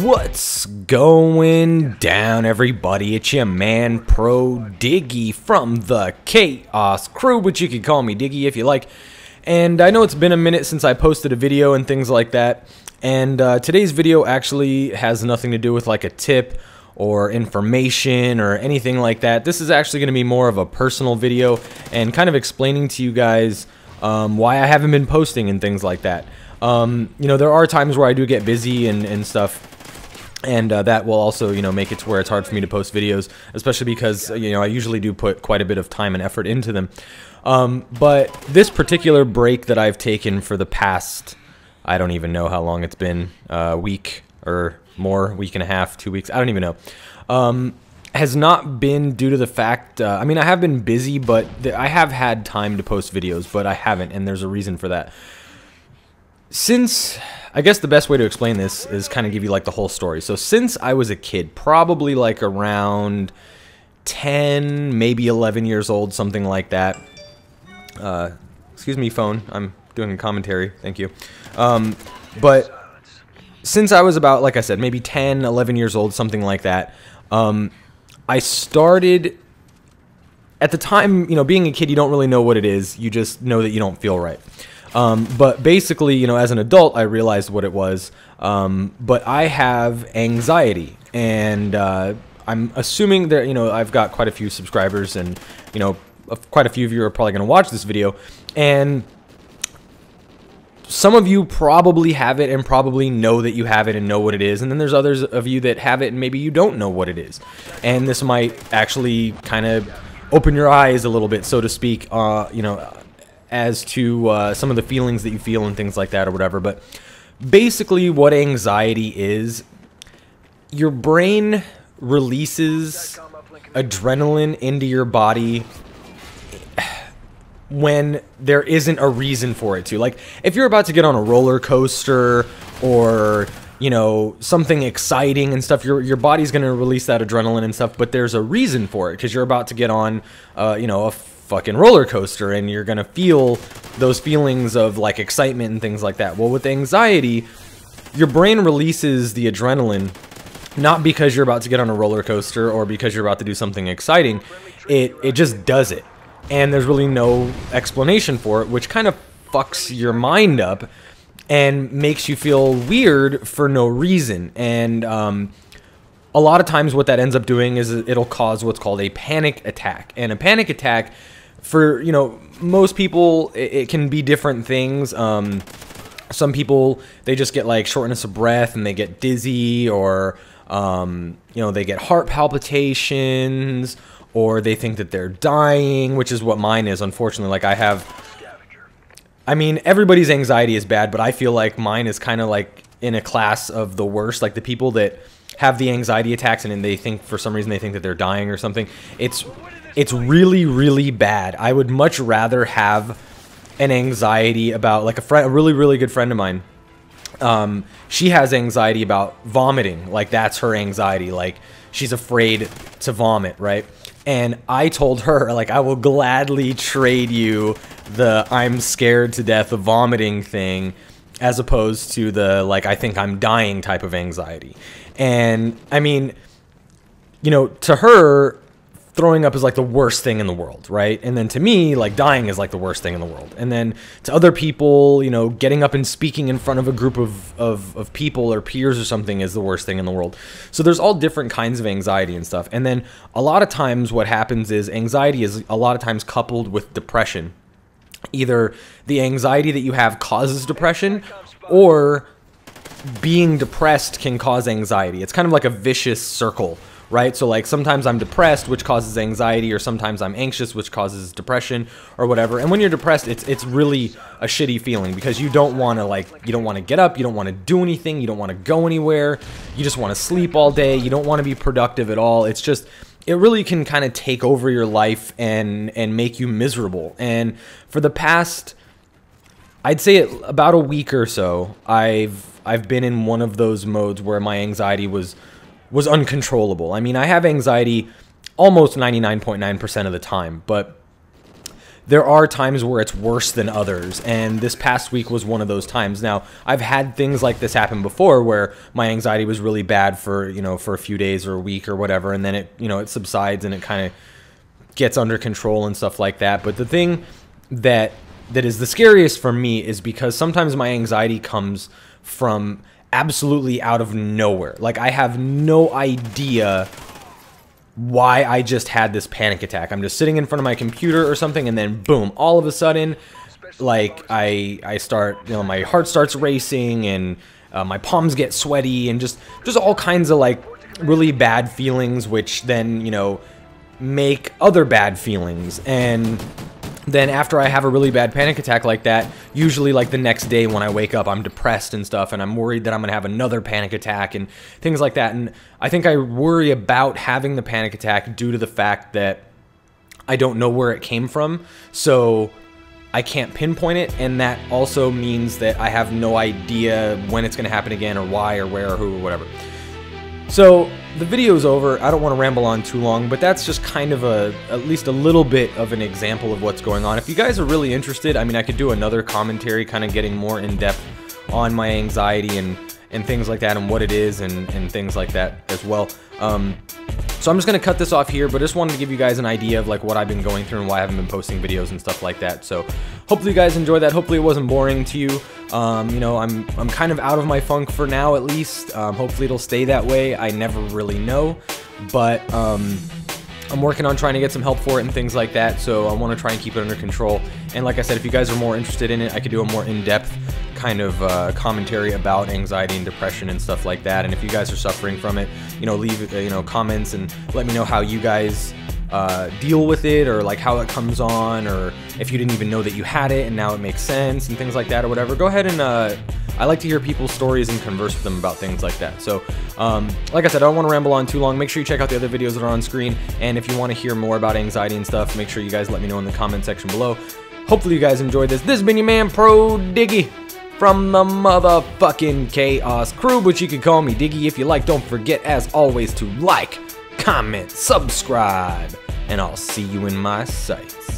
What's going down, everybody? It's your man Pro Diggy from the Chaos Crew, which you can call me Diggy if you like. And I know it's been a minute since I posted a video and things like that. And today's video actually has nothing to do with like a tip or information or anything like that. This is actually going to be more of a personal video and kind of explaining to you guys why I haven't been posting and things like that. You know, there are times where I do get busy and stuff, and that will also, you know, make it to where it's hard for me to post videos, especially because, you know, I usually do put quite a bit of time and effort into them. But this particular break that I've taken for the past, I don't even know how long it's been, a week or more, week and a half, 2 weeks, I don't even know, has not been due to the fact, I mean, I have been busy, but I have had time to post videos, but I haven't, and there's a reason for that. Since, I guess the best way to explain this is kind of give you like the whole story. So since I was a kid, probably like around 10, maybe 11 years old, something like that. Excuse me, phone. I'm doing a commentary. Thank you. But since I was about, like I said, maybe 10, 11 years old, something like that, I started, at the time, you know, being a kid, you don't really know what it is. You just know that you don't feel right. But basically, you know, as an adult, I realized what it was. But I have anxiety, and I'm assuming that, you know, I've got quite a few subscribers, and, you know, quite a few of you are probably going to watch this video, and some of you probably have it and probably know that you have it and know what it is, and then there's others of you that have it and maybe you don't know what it is. And this might actually kind of open your eyes a little bit, so to speak, you know, as to some of the feelings that you feel and things like that or whatever. But basically what anxiety is, your brain releases adrenaline into your body when there isn't a reason for it to. Like, if you're about to get on a roller coaster or, you know, something exciting and stuff, your body's going to release that adrenaline and stuff, but there's a reason for it, because you're about to get on, you know, a fucking roller coaster, and you're gonna feel those feelings of like excitement and things like that. Well, with anxiety, your brain releases the adrenaline not because you're about to get on a roller coaster or because you're about to do something exciting. It just does it, and there's really no explanation for it, which kind of fucks your mind up and makes you feel weird for no reason. And a lot of times what that ends up doing is it'll cause what's called a panic attack. And a panic attack, for, you know, most people, it can be different things. Some people, they just get like shortness of breath and they get dizzy, or you know, they get heart palpitations, or they think that they're dying, which is what mine is, unfortunately. Like, I mean, everybody's anxiety is bad, but I feel like mine is kind of like in a class of the worst. Like, the people that have the anxiety attacks and they think, for some reason, they think that they're dying or something. It's really, really bad. I would much rather have an anxiety about, like, a really, really good friend of mine. She has anxiety about vomiting. Like, that's her anxiety. Like, she's afraid to vomit, right? And I told her, like, I will gladly trade you the I'm scared to death of vomiting thing as opposed to the, like, I think I'm dying type of anxiety. And, I mean, you know, to her, throwing up is like the worst thing in the world, right? And then to me, like, dying is like the worst thing in the world. And then to other people, you know, getting up and speaking in front of a group of people or peers or something is the worst thing in the world. So there's all different kinds of anxiety and stuff. And then a lot of times what happens is anxiety is a lot of times coupled with depression. Either the anxiety that you have causes depression, or being depressed can cause anxiety. It's kind of like a vicious circle, right? So, like, sometimes I'm depressed, which causes anxiety, or sometimes I'm anxious, which causes depression, or whatever. And when you're depressed, it's really a shitty feeling, because you don't want to, like, you don't want to get up, you don't want to do anything, you don't want to go anywhere, you just want to sleep all day, you don't want to be productive at all. It's just, it really can kind of take over your life and make you miserable. And for the past, I'd say about a week or so, I've been in one of those modes where my anxiety was uncontrollable. I mean, I have anxiety almost 99.9% of the time, but there are times where it's worse than others, and this past week was one of those times. Now, I've had things like this happen before where my anxiety was really bad for, you know, for a few days or a week or whatever, and then it, you know, it subsides and it kind of gets under control and stuff like that. But the thing that is the scariest for me is because sometimes my anxiety comes from absolutely out of nowhere. Like, I have no idea why I just had this panic attack. I'm just sitting in front of my computer or something, and then boom, all of a sudden, like, I start, you know, my heart starts racing, and my palms get sweaty, and just all kinds of like really bad feelings, which then, you know, make other bad feelings. And then after I have a really bad panic attack like that, usually like the next day when I wake up, I'm depressed and stuff, and I'm worried that I'm gonna have another panic attack and things like that. And I think I worry about having the panic attack due to the fact that I don't know where it came from, so I can't pinpoint it, and that also means that I have no idea when it's gonna happen again, or why, or where, or who, or whatever. So the video's over. I don't want to ramble on too long, but that's just kind of at least a little bit of an example of what's going on. If you guys are really interested, I mean, I could do another commentary kind of getting more in depth on my anxiety and things like that, and what it is, and things like that as well. So I'm just going to cut this off here, but just wanted to give you guys an idea of like what I've been going through and why I haven't been posting videos and stuff like that. So hopefully you guys enjoyed that. Hopefully it wasn't boring to you. You know, I'm kind of out of my funk for now, at least. Hopefully it'll stay that way. I never really know, but I'm working on trying to get some help for it and things like that, so I want to try and keep it under control. And like I said, if you guys are more interested in it, I could do a more in-depth kind of commentary about anxiety and depression and stuff like that. And if you guys are suffering from it, you know, leave you know, comments and let me know how you guys deal with it, or like how it comes on, or if you didn't even know that you had it and now it makes sense and things like that, or whatever. Go ahead and I like to hear people's stories and converse with them about things like that. So like I said, I don't want to ramble on too long. Make sure you check out the other videos that are on screen, and if you want to hear more about anxiety and stuff, make sure you guys let me know in the comment section below. Hopefully you guys enjoyed this. This has been your man Pro Diggy from the motherfucking Chaos Crew, but you can call me Diggy if you like. Don't forget, as always, to like, comment, subscribe, and I'll see you in my sights.